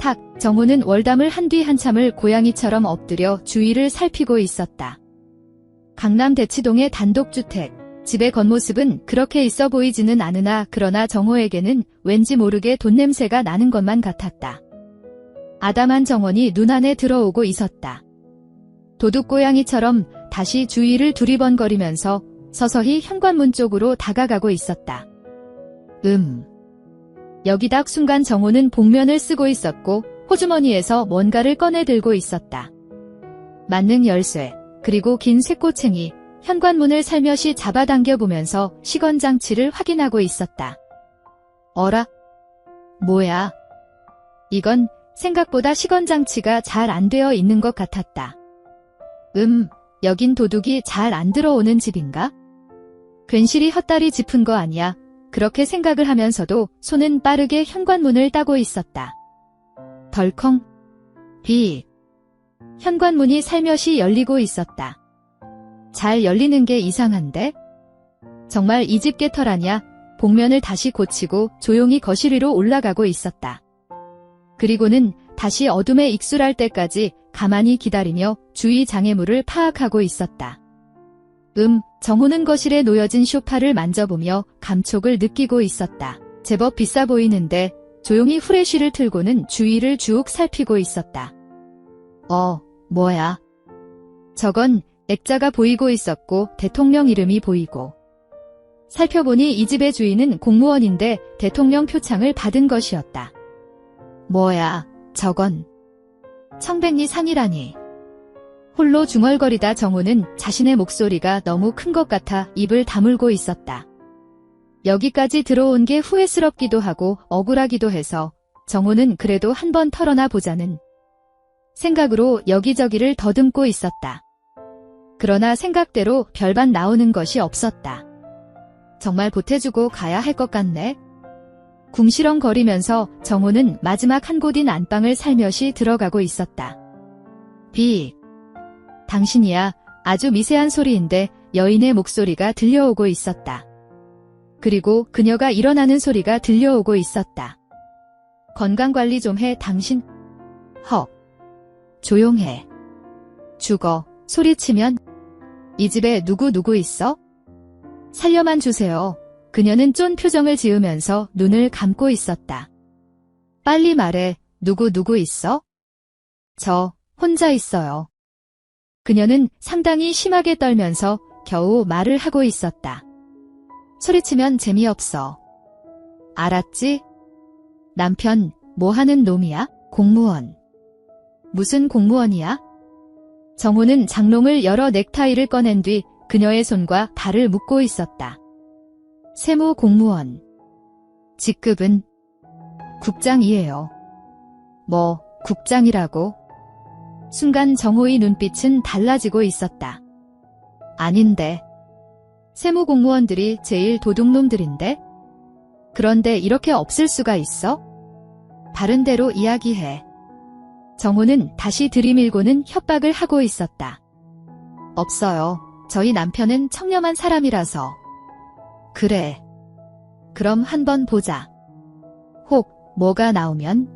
탁, 정호는 월담을 한 뒤 한참을 고양이처럼 엎드려 주위를 살피고 있었다. 강남 대치동의 단독주택. 집의 겉모습은 그렇게 있어 보이지는 않으나 그러나 정호에게는 왠지 모르게 돈 냄새가 나는 것만 같았다. 아담한 정원이 눈 안에 들어오고 있었다. 도둑고양이처럼 다시 주위를 두리번거리면서 서서히 현관문 쪽으로 다가가고 있었다. 여기다 순간 정호는 복면을 쓰고 있었고 호주머니에서 뭔가를 꺼내 들고 있었다. 만능 열쇠, 그리고 긴 쇠꼬챙이, 현관문을 살며시 잡아당겨보면서 시건장치를 확인하고 있었다. 어라? 뭐야? 이건 생각보다 시건장치가 잘 안 되어 있는 것 같았다. 여긴 도둑이 잘 안 들어오는 집인가? 괜시리 헛다리 짚은 거 아니야? 그렇게 생각을 하면서도 손은 빠르게 현관문을 따고 있었다. 덜컹. 비. 현관문이 살며시 열리고 있었다. 잘 열리는 게 이상한데? 정말 이 집 개털 아냐? 복면을 다시 고치고 조용히 거실 위로 올라가고 있었다. 그리고는 다시 어둠에 익술할 때까지 가만히 기다리며 주위 장애물을 파악하고 있었다. 정호는 거실에 놓여진 소파를 만져보며 감촉을 느끼고 있었다. 제법 비싸 보이는데 조용히 후레쉬를 틀고는 주위를 쭉 살피고 있었다. 뭐야? 저건 액자가 보이고 있었고 대통령 이름이 보이고. 살펴보니 이 집의 주인은 공무원인데 대통령 표창을 받은 것이었다. 뭐야, 저건. 청백리 상이라니. 홀로 중얼거리다 정호는 자신의 목소리가 너무 큰 것 같아 입을 다물고 있었다. 여기까지 들어온 게 후회스럽기도 하고 억울하기도 해서 정호는 그래도 한번 털어놔 보자는 생각으로 여기저기를 더듬고 있었다. 그러나 생각대로 별반 나오는 것이 없었다. 정말 보태주고 가야 할 것 같네. 궁시렁거리면서 정호는 마지막 한 곳인 안방을 살며시 들어가고 있었다. 비. 당신이야. 아주 미세한 소리인데 여인의 목소리가 들려오고 있었다. 그리고 그녀가 일어나는 소리가 들려오고 있었다. 건강관리 좀 해, 당신. 조용해. 죽어. 소리치면. 이 집에 누구 있어? 살려만 주세요. 그녀는 쫀 표정을 지으면서 눈을 감고 있었다. 빨리 말해. 누구 있어? 저 혼자 있어요. 그녀는 상당히 심하게 떨면서 겨우 말을 하고 있었다. 소리치면 재미없어. 알았지? 남편, 뭐 하는 놈이야? 공무원. 무슨 공무원이야? 정호는 장롱을 열어 넥타이를 꺼낸 뒤 그녀의 손과 발을 묶고 있었다. 세무 공무원. 직급은? 국장이에요. 뭐, 국장이라고? 순간 정호의 눈빛은 달라지고 있었다. 아닌데. 세무 공무원들이 제일 도둑놈들인데? 그런데 이렇게 없을 수가 있어? 바른 대로 이야기해. 정호는 다시 들이밀고는 협박을 하고 있었다. 없어요. 저희 남편은 청렴한 사람이라서. 그래. 그럼 한번 보자. 혹 뭐가 나오면?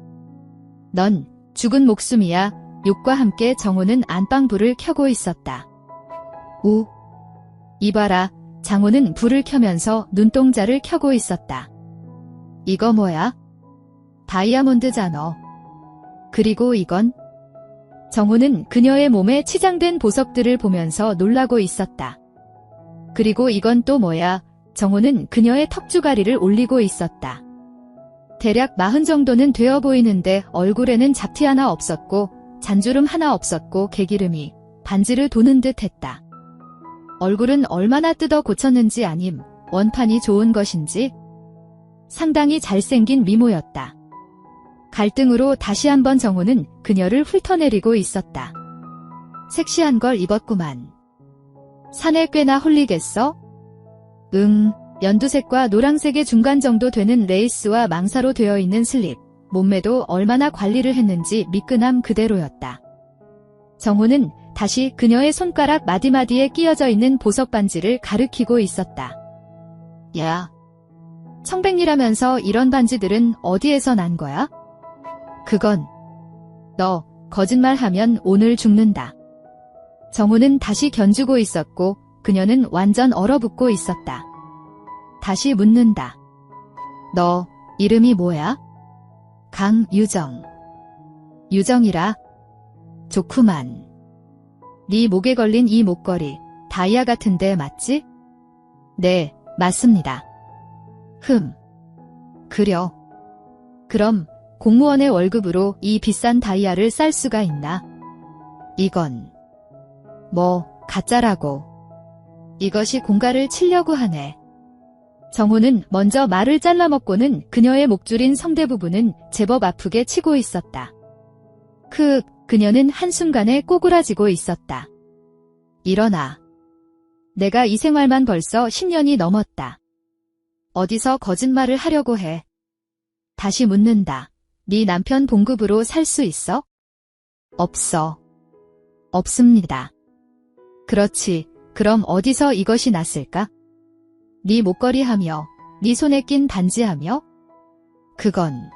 넌 죽은 목숨이야. 욕과 함께 정호는 안방불을 켜고 있었다. 이봐라. 장호는 불을 켜면서 눈동자를 켜고 있었다. 이거 뭐야? 다이아몬드잖아. 그리고 이건? 정호는 그녀의 몸에 치장된 보석들을 보면서 놀라고 있었다. 그리고 이건 또 뭐야? 정호는 그녀의 턱주가리를 올리고 있었다. 대략 40 정도는 되어 보이는데 얼굴에는 잡티 하나 없었고 잔주름 하나 없었고 개기름이 반지를 도는 듯 했다. 얼굴은 얼마나 뜯어 고쳤는지 아님 원판이 좋은 것인지 상당히 잘생긴 미모였다. 갈등으로 다시 한번 정호는 그녀를 훑어내리고 있었다. 섹시한 걸 입었구만. 산에 꽤나 홀리겠어? 연두색과 노란색의 중간 정도 되는 레이스와 망사로 되어 있는 슬립, 몸매도 얼마나 관리를 했는지 미끈함 그대로였다. 정호는 다시 그녀의 손가락 마디마디에 끼어져 있는 보석 반지를 가리키고 있었다. 야, 청백리라면서 이런 반지들은 어디에서 난 거야? 그건 너 거짓말하면 오늘 죽는다. 정우는 다시 견주고 있었고 그녀는 완전 얼어붙고 있었다. 다시 묻는다. 너 이름이 뭐야? 강유정. 유정이라. 좋구만. 네 목에 걸린 이 목걸이 다이아 같은데 맞지? 네, 맞습니다. 그려. 그럼 공무원의 월급으로 이 비싼 다이아를 쌀 수가 있나? 이건 가짜라고. 이것이 공가를 치려고 하네. 정우는 먼저 말을 잘라먹고는 그녀의 목줄인 성대 부분은 제법 아프게 치고 있었다. 그녀는 한순간에 꼬꾸라지고 있었다. 일어나. 내가 이 생활만 벌써 10년이 넘었다. 어디서 거짓말을 하려고 해. 다시 묻는다. 네 남편 봉급으로 살 수 있어? 없습니다. 그렇지. 그럼 어디서 이것이 났을까? 네 목걸이 하며, 네 손에 낀 반지 하며? 그건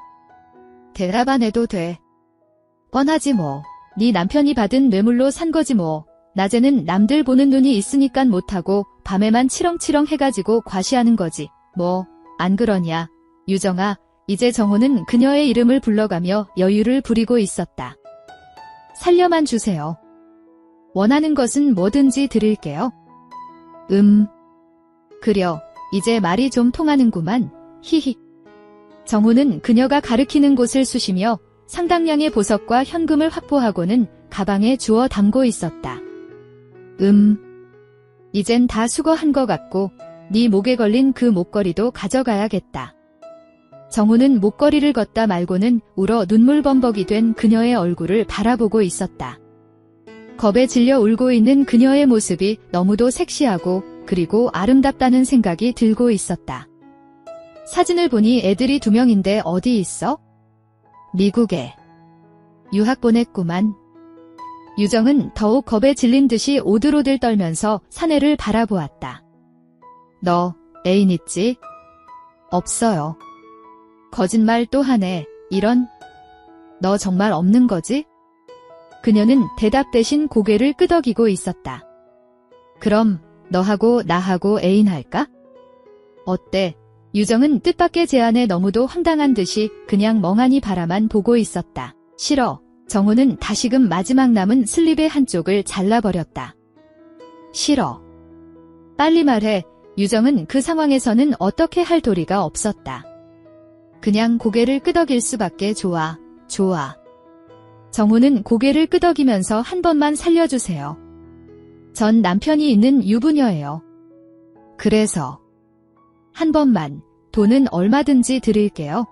대답 안 해도 돼. 뻔하지 뭐. 네 남편이 받은 뇌물로 산 거지 뭐. 낮에는 남들 보는 눈이 있으니깐 못하고 밤에만 치렁치렁 해가지고 과시하는 거지. 안 그러냐. 유정아, 이제 정우는 그녀의 이름을 불러가며 여유를 부리고 있었다. 살려만 주세요. 원하는 것은 뭐든지 드릴게요. 그려. 이제 말이 좀 통하는구만. 히히. 정우는 그녀가 가리키는 곳을 쑤시며 상당량의 보석과 현금을 확보하고는 가방에 주워 담고 있었다. 이젠 다 수거한 것 같고 네 목에 걸린 그 목걸이도 가져가야겠다. 정우는 목걸이를 걷다 말고는 울어 눈물범벅이 된 그녀의 얼굴을 바라보고 있었다. 겁에 질려 울고 있는 그녀의 모습이 너무도 섹시하고 그리고 아름답다는 생각이 들고 있었다. 사진을 보니 애들이 2명인데 어디 있어? 미국에. 유학 보냈구만. 유정은 더욱 겁에 질린 듯이 오들오들 떨면서 사내를 바라보았다. 너 애인 있지? 없어요. 거짓말 또 하네. 이런. 너 정말 없는 거지? 그녀는 대답 대신 고개를 끄덕이고 있었다. 그럼 너하고 나하고 애인 할까? 어때? 유정은 뜻밖의 제안에 너무도 황당한 듯이 그냥 멍하니 바라만 보고 있었다. 싫어. 정우는 다시금 마지막 남은 슬립의 한쪽을 잘라버렸다. 싫어. 빨리 말해. 유정은 그 상황에서는 어떻게 할 도리가 없었다. 그냥 고개를 끄덕일 수밖에. 좋아. 정우는 고개를 끄덕이면서 한 번만 살려주세요. 전 남편이 있는 유부녀예요. 그래서 한 번만. 돈은 얼마든지 드릴게요.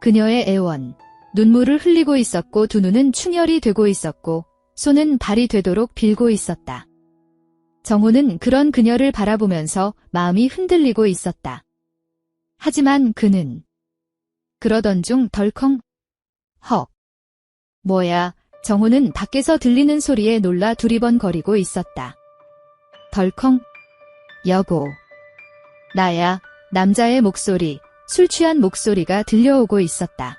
그녀의 애원. 눈물을 흘리고 있었고 두 눈은 충혈이 되고 있었고 손은 발이 되도록 빌고 있었다. 정우는 그런 그녀를 바라보면서 마음이 흔들리고 있었다. 하지만 그는 그러던 중 덜컹. 헉. 뭐야. 정우는 밖에서 들리는 소리에 놀라 두리번거리고 있었다. 덜컹. 여보. 나야. 남자의 목소리, 술 취한 목소리가 들려오고 있었다.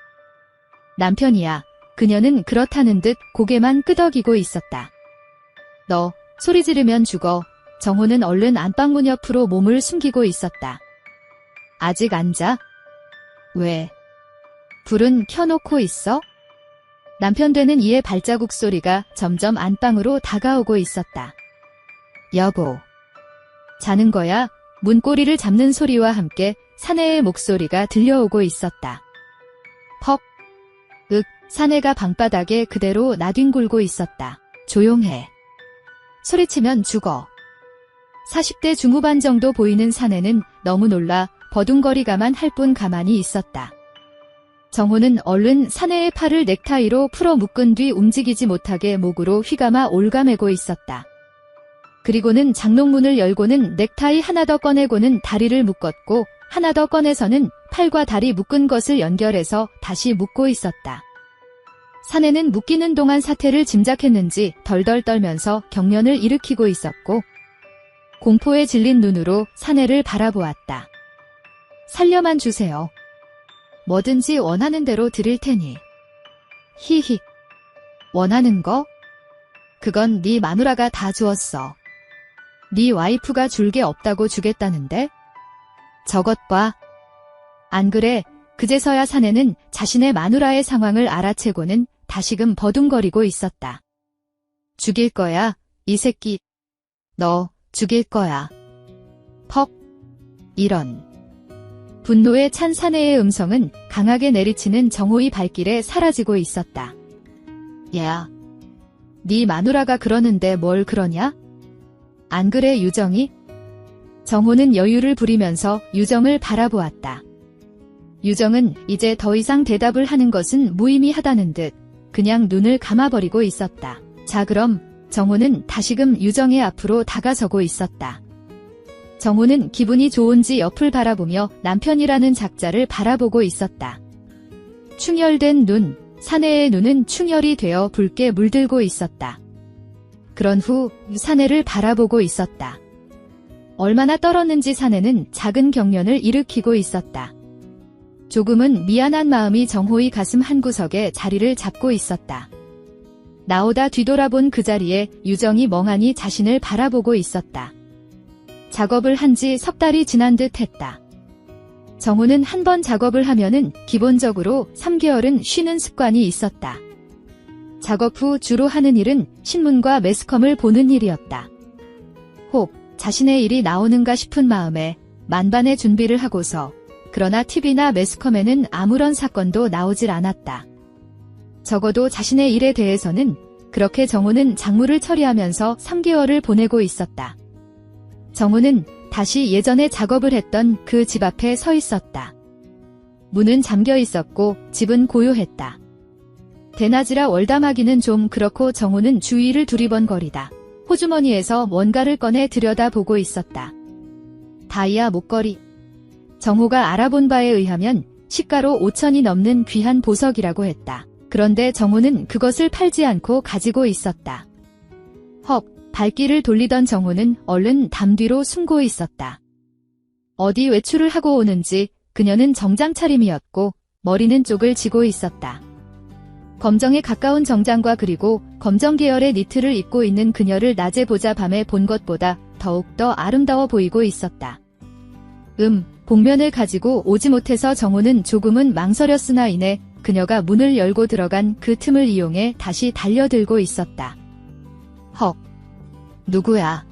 남편이야. 그녀는 그렇다는 듯 고개만 끄덕이고 있었다. 너 소리 지르면 죽어. 정우는 얼른 안방문 옆으로 몸을 숨기고 있었다. 아직 안 자? 왜? 불은 켜놓고 있어? 남편 되는 이의 발자국 소리가 점점 안방으로 다가오고 있었다. 여보. 자는 거야? 문고리를 잡는 소리와 함께 사내의 목소리가 들려오고 있었다. 퍽. 사내가 방바닥에 그대로 나뒹굴고 있었다. 조용해. 소리치면 죽어. 40대 중후반 정도 보이는 사내는 너무 놀라 버둥거리가만 할 뿐 가만히 있었다. 정우는 얼른 사내의 팔을 넥타이로 풀어 묶은 뒤 움직이지 못하게 목으로 휘감아 올가매고 있었다. 그리고는 장롱문을 열고는 넥타이 하나 더 꺼내고는 다리를 묶었고 하나 더 꺼내서는 팔과 다리 묶은 것을 연결해서 다시 묶고 있었다. 사내는 묶이는 동안 사태를 짐작했는지 덜덜 떨면서 경련을 일으키고 있었고 공포에 질린 눈으로 사내를 바라보았다. 살려만 주세요. 뭐든지 원하는 대로 드릴 테니. 히히. 원하는 거? 그건 네 마누라가 다 주었어. 네 와이프가 줄 게 없다고 주겠다는데? 저것 봐. 안 그래? 그제서야 사내는 자신의 마누라의 상황을 알아채고는 다시금 버둥거리고 있었다. 죽일 거야, 이 새끼. 너 죽일 거야. 퍽. 이런. 분노에 찬 사내의 음성은 강하게 내리치는 정호의 발길에 사라지고 있었다. 야, 네 마누라가 그러는데 뭘 그러냐? 안 그래 유정이? 정호는 여유를 부리면서 유정을 바라보았다. 유정은 이제 더 이상 대답을 하는 것은 무의미하다는 듯 그냥 눈을 감아버리고 있었다. 자 그럼 정호는 다시금 유정의 앞으로 다가서고 있었다. 정호는 기분이 좋은지 옆을 바라보며 남편이라는 작자를 바라보고 있었다. 충혈된 눈, 사내의 눈은 충혈이 되어 붉게 물들고 있었다. 그런 후 사내를 바라보고 있었다. 얼마나 떨었는지 사내는 작은 경련을 일으키고 있었다. 조금은 미안한 마음이 정호의 가슴 한구석에 자리를 잡고 있었다. 나오다 뒤돌아본 그 자리에 유정이 멍하니 자신을 바라보고 있었다. 작업을 한 지 석 달이 지난 듯 했다. 정호는 한 번 작업을 하면은 기본적으로 3개월은 쉬는 습관이 있었다. 작업 후 주로 하는 일은 신문과 매스컴을 보는 일이었다. 혹 자신의 일이 나오는가 싶은 마음에 만반의 준비를 하고서 그러나 TV나 매스컴에는 아무런 사건도 나오질 않았다. 적어도 자신의 일에 대해서는 그렇게 정호는 작물을 처리하면서 3개월을 보내고 있었다. 정호는 다시 예전에 작업을 했던 그 집 앞에 서 있었다. 문은 잠겨 있었고 집은 고요했다. 대낮이라 월담하기는 좀 그렇고 정호는 주위를 두리번거리다 호주머니에서 뭔가를 꺼내 들여다보고 있었다. 다이아 목걸이. 정호가 알아본 바에 의하면 시가로 5천이 넘는 귀한 보석이라고 했다. 그런데 정호는 그것을 팔지 않고 가지고 있었다. 헉, 발길을 돌리던 정호는 얼른 담 뒤로 숨고 있었다. 어디 외출을 하고 오는지 그녀는 정장 차림이었고 머리는 쪽을 지고 있었다. 검정에 가까운 정장과 그리고 검정 계열의 니트를 입고 있는 그녀를 낮에 보자 밤에 본 것보다 더욱더 아름다워 보이고 있었다. 복면을 가지고 오지 못해서 정호는 조금은 망설였으나 이내 그녀가 문을 열고 들어간 그 틈을 이용해 다시 달려들고 있었다. 헉. 누구야?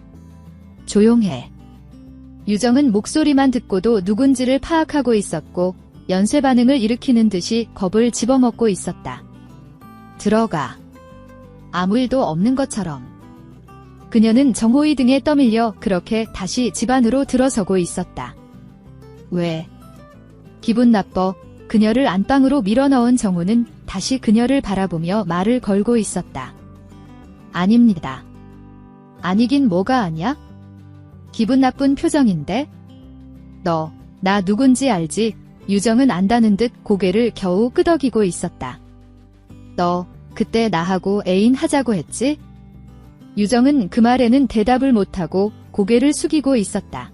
조용해. 유정은 목소리만 듣고도 누군지를 파악하고 있었고 연쇄 반응을 일으키는 듯이 겁을 집어먹고 있었다. 들어가. 아무 일도 없는 것처럼. 그녀는 정호의 등에 떠밀려 그렇게 다시 집 안으로 들어서고 있었다. 왜? 기분 나빠. 그녀를 안방으로 밀어넣은 정호는 다시 그녀를 바라보며 말을 걸고 있었다. 아닙니다. 아니긴 뭐가 아냐? 기분 나쁜 표정인데? 너, 나 누군지 알지? 유정은 안다는 듯 고개를 겨우 끄덕이고 있었다. 너, 그때 나하고 애인 하자고 했지? 유정은 그 말에는 대답을 못하고 고개를 숙이고 있었다.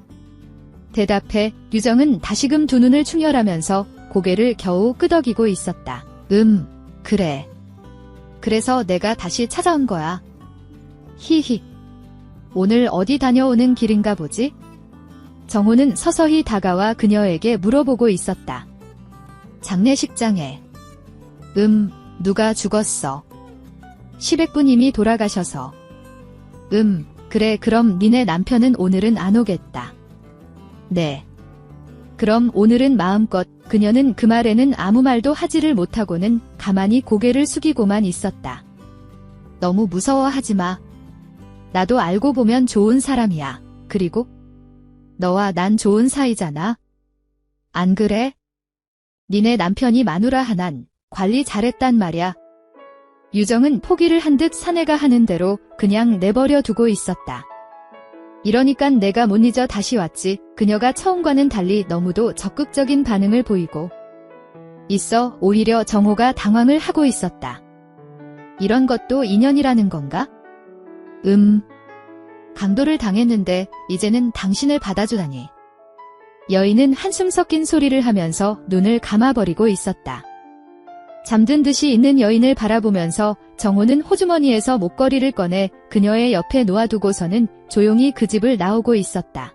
대답해 유정은 다시금 두 눈을 충혈하면서 고개를 겨우 끄덕이고 있었다. 그래. 그래서 내가 다시 찾아온 거야. 히히. 오늘 어디 다녀오는 길인가 보지? 정호는 서서히 다가와 그녀에게 물어보고 있었다. 장례식장에. 누가 죽었어. 시댁부님이 돌아가셔서. 그래 그럼 니네 남편은 오늘은 안 오겠다. 네. 그럼 오늘은 마음껏. 그녀는 그 말에는 아무 말도 하지를 못하고는 가만히 고개를 숙이고만 있었다. 너무 무서워하지 마. 나도 알고 보면 좋은 사람이야. 그리고 너와 난 좋은 사이잖아. 안 그래? 니네 남편이 마누라 하난 관리 잘했단 말야. 유정은 포기를 한 듯 사내가 하는 대로 그냥 내버려 두고 있었다. 이러니깐 내가 못 잊어 다시 왔지. 그녀가 처음과는 달리 너무도 적극적인 반응을 보이고 있어 오히려 정호가 당황을 하고 있었다. 이런 것도 인연이라는 건가? 강도를 당했는데 이제는 당신을 받아주다니. 여인은 한숨 섞인 소리를 하면서 눈을 감아버리고 있었다. 잠든 듯이 있는 여인을 바라보면서 정호는 호주머니에서 목걸이를 꺼내 그녀의 옆에 놓아두고서는 조용히 그 집을 나오고 있었다.